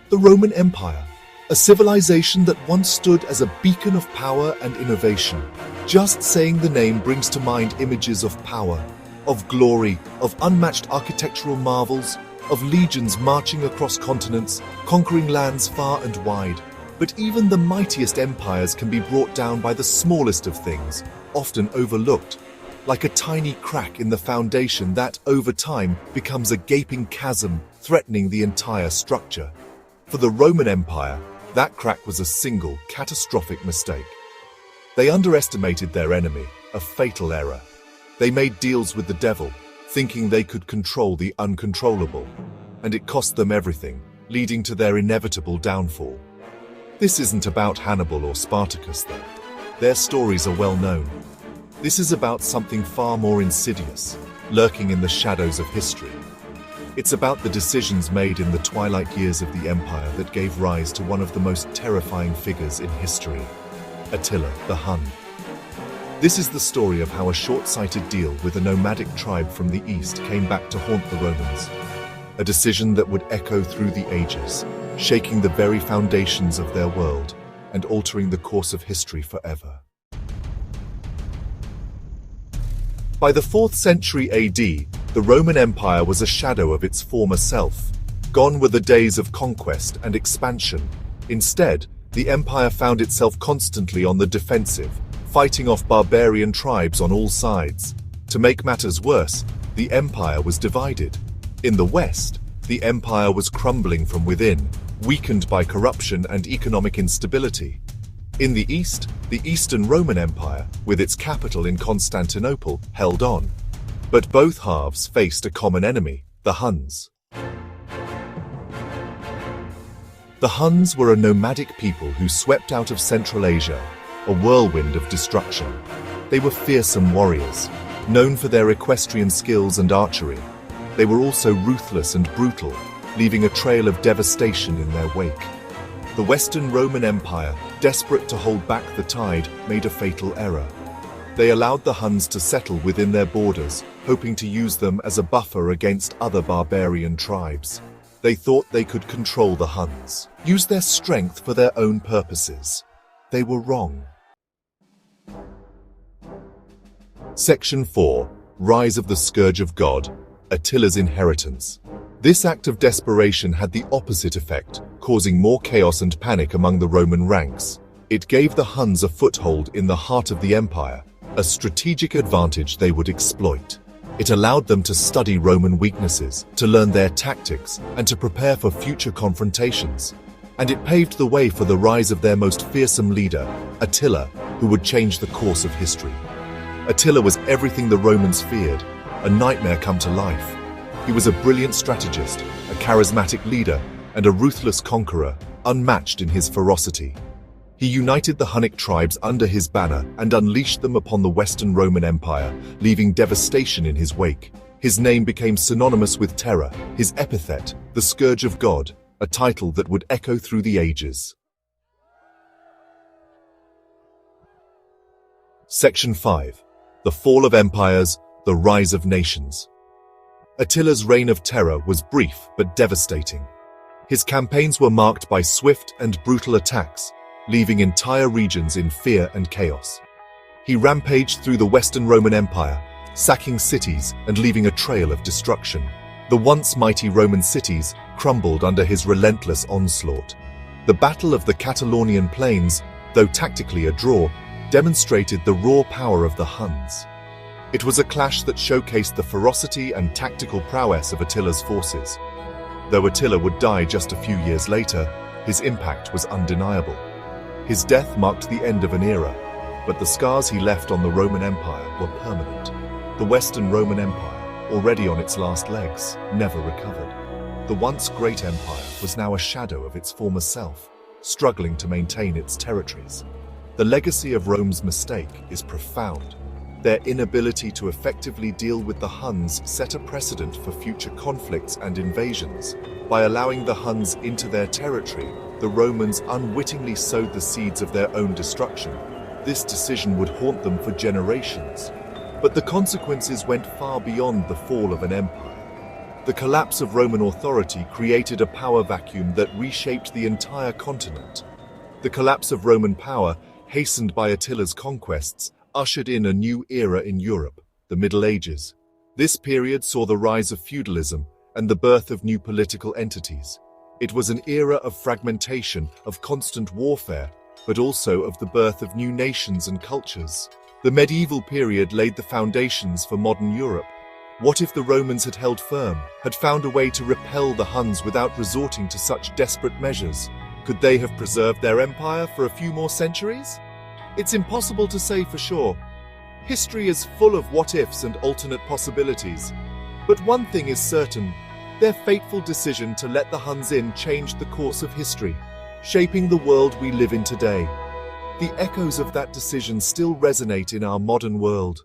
The Roman Empire, a civilization that once stood as a beacon of power and innovation. Just saying the name brings to mind images of power, of glory, of unmatched architectural marvels, of legions marching across continents, conquering lands far and wide. But even the mightiest empires can be brought down by the smallest of things, often overlooked, like a tiny crack in the foundation that, over time, becomes a gaping chasm threatening the entire structure. For the Roman Empire, that crack was a single, catastrophic mistake. They underestimated their enemy, a fatal error. They made deals with the devil, thinking they could control the uncontrollable, and it cost them everything, leading to their inevitable downfall. This isn't about Hannibal or Spartacus, though. Their stories are well known. This is about something far more insidious, lurking in the shadows of history. It's about the decisions made in the twilight years of the empire that gave rise to one of the most terrifying figures in history, Attila the Hun. This is the story of how a short-sighted deal with a nomadic tribe from the east came back to haunt the Romans. A decision that would echo through the ages, shaking the very foundations of their world and altering the course of history forever. By the 4th century AD, the Roman Empire was a shadow of its former self. Gone were the days of conquest and expansion. Instead, the empire found itself constantly on the defensive, fighting off barbarian tribes on all sides. To make matters worse, the empire was divided. In the west, the empire was crumbling from within, weakened by corruption and economic instability. In the east, the Eastern Roman Empire, with its capital in Constantinople, held on. But both halves faced a common enemy, the Huns. The Huns were a nomadic people who swept out of Central Asia, a whirlwind of destruction. They were fearsome warriors, known for their equestrian skills and archery. They were also ruthless and brutal, leaving a trail of devastation in their wake. The Western Roman Empire, desperate to hold back the tide, made a fatal error. They allowed the Huns to settle within their borders, hoping to use them as a buffer against other barbarian tribes. They thought they could control the Huns, use their strength for their own purposes. They were wrong. Section 4. Rise of the Scourge of God, Attila's inheritance. This act of desperation had the opposite effect, causing more chaos and panic among the Roman ranks. It gave the Huns a foothold in the heart of the empire, a strategic advantage they would exploit. It allowed them to study Roman weaknesses, to learn their tactics, and to prepare for future confrontations. And it paved the way for the rise of their most fearsome leader, Attila, who would change the course of history. Attila was everything the Romans feared, a nightmare come to life. He was a brilliant strategist, a charismatic leader, and a ruthless conqueror, unmatched in his ferocity. He united the Hunnic tribes under his banner and unleashed them upon the Western Roman Empire, leaving devastation in his wake. His name became synonymous with terror, his epithet, the Scourge of God, a title that would echo through the ages. Section 5. The Fall of Empires, the Rise of Nations. Attila's reign of terror was brief but devastating. His campaigns were marked by swift and brutal attacks, leaving entire regions in fear and chaos. He rampaged through the Western Roman Empire, sacking cities and leaving a trail of destruction. The once mighty Roman cities crumbled under his relentless onslaught. The Battle of the Catalonian Plains, though tactically a draw, demonstrated the raw power of the Huns. It was a clash that showcased the ferocity and tactical prowess of Attila's forces. Though Attila would die just a few years later, his impact was undeniable. His death marked the end of an era, but the scars he left on the Roman Empire were permanent. The Western Roman Empire, already on its last legs, never recovered. The once great empire was now a shadow of its former self, struggling to maintain its territories. The legacy of Rome's mistake is profound. Their inability to effectively deal with the Huns set a precedent for future conflicts and invasions. By allowing the Huns into their territory, the Romans unwittingly sowed the seeds of their own destruction. This decision would haunt them for generations. But the consequences went far beyond the fall of an empire. The collapse of Roman authority created a power vacuum that reshaped the entire continent. The collapse of Roman power, hastened by Attila's conquests, ushered in a new era in Europe, the Middle Ages. This period saw the rise of feudalism and the birth of new political entities. It was an era of fragmentation, of constant warfare, but also of the birth of new nations and cultures. The medieval period laid the foundations for modern Europe. What if the Romans had held firm, had found a way to repel the Huns without resorting to such desperate measures? Could they have preserved their empire for a few more centuries? It's impossible to say for sure. History is full of what-ifs and alternate possibilities. But one thing is certain, their fateful decision to let the Huns in changed the course of history, shaping the world we live in today. The echoes of that decision still resonate in our modern world.